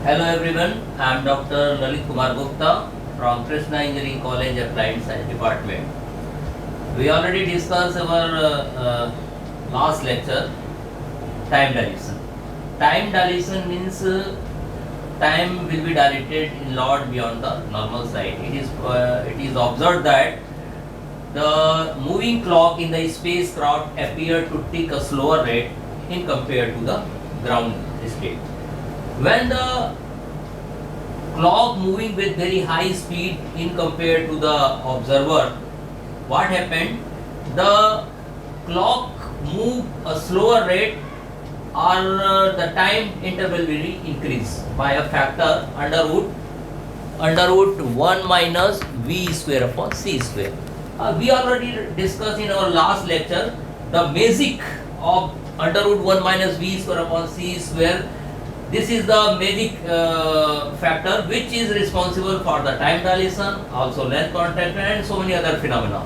Hello everyone, I am Dr. Lalit Kumar Gupta from Krishna Engineering College Applied Science Department. We already discussed our last lecture, time dilation. Time dilation means time will be dilated a lot beyond the normal side. It is observed that the moving clock in the spacecraft appeared to tick a slower rate in compared to the ground state. When the clock moving with very high speed in compared to the observer, what happened? The clock moved a slower rate or the time interval will be increased by a factor under root 1 minus v square upon c square. We already discussed in our last lecture the magic of under root 1 minus v square upon c square. This is the magic factor which is responsible for the time dilation, also length contraction and so many other phenomena.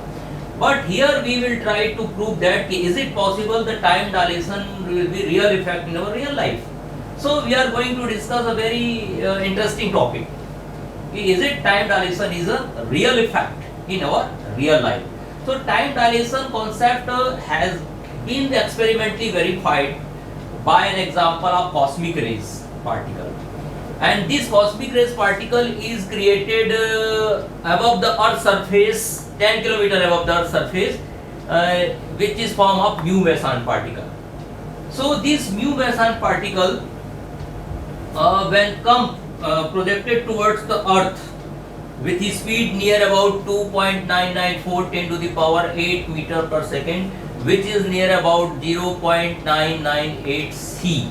But here we will try to prove that is it possible the time dilation will be real effect in our real life. So we are going to discuss a very interesting topic. Is it time dilation is a real effect in our real life? So time dilation concept has been experimentally verified by an example of cosmic rays particle, and this cosmic rays particle is created above the earth surface, 10 km above the earth surface, which is form of mu meson particle. So this mu meson particle when projected towards the earth with a speed near about 2.994 10 to the power 8 meter per second, which is near about 0.998 c.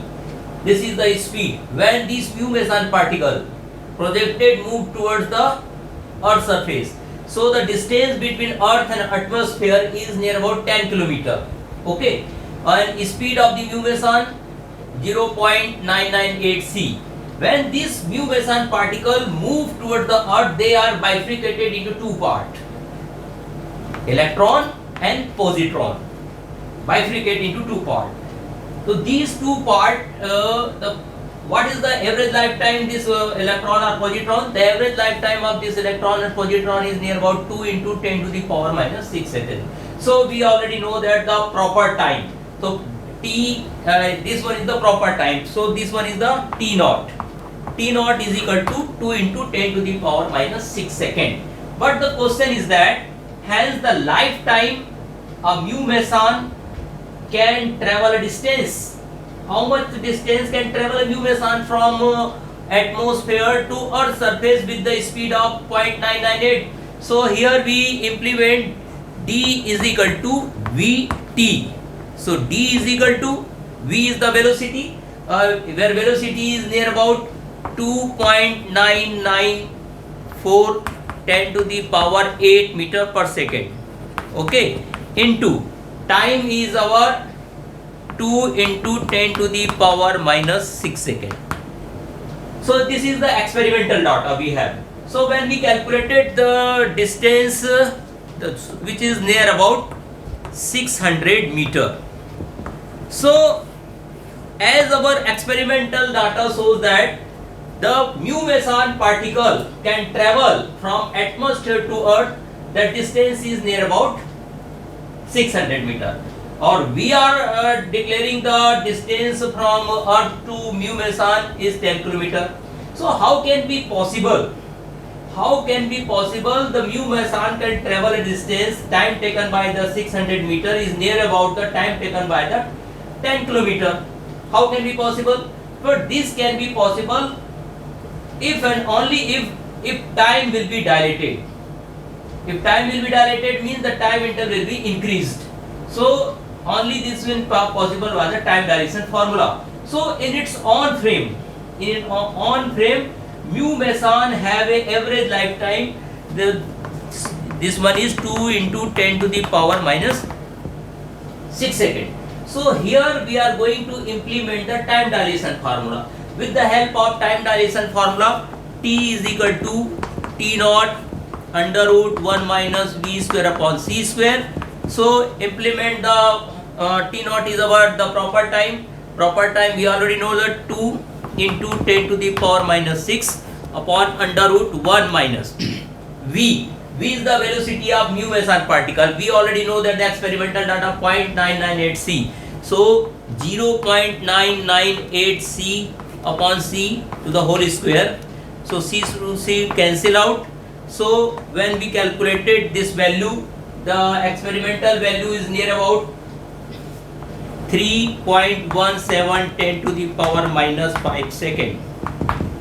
This is the speed when this mu meson particle projected move towards the earth surface. So the distance between earth and atmosphere is near about 10 km. Okay, and speed of the mu meson 0.998 c. When this mu meson particle move towards the earth, they are bifurcated into two parts, electron and positron. Bifurcate into two parts. So these two parts, what is the average lifetime this electron or positron? The average lifetime of this electron and positron is near about 2 into 10 to the power minus 6 seconds. So we already know that the proper time. So t, this one is the proper time. So this one is the t naught. T naught is equal to 2 into 10 to the power minus 6 seconds. But the question is that hence the lifetime of mu meson can travel a distance. How much distance can travel a mu meson from atmosphere to earth surface with the speed of 0.998? So here we implement d is equal to vt. So d is equal to v is the velocity, where velocity is near about 2.994 10 to the power 8 meter per second. Okay, into time is our 2 into 10 to the power minus 6 seconds. So this is the experimental data we have. So when we calculated the distance which is near about 600 meter. So as our experimental data shows that the mu meson particle can travel from atmosphere to earth, that distance is near about 600 meter, or we are declaring the distance from earth to mu meson is 10 km. So how can be possible? How can be possible the mu meson can travel a distance, time taken by the 600 meter is near about the time taken by the 10 km. How can be possible? But this can be possible if and only if time will be dilated. If time will be dilated means the time interval will be increased. So only this will be possible by the time dilation formula. So in its own frame, mu meson have a average lifetime. This one is 2 into 10 to the power minus 6 seconds. So here we are going to implement the time dilation formula. With the help of time dilation formula, t is equal to t naught under root 1 minus v square upon c square. So implement the t naught is about the proper time. proper time we already know that 2 into 10 to the power minus 6 upon under root 1 minus v. V is the velocity of mu meson particle. We already know that the experimental data 0.998 c. So 0.998 c upon c to the whole square. So c to c cancel out. So when we calculated this value, the experimental value is near about 3.17 10 to the power minus 5 second.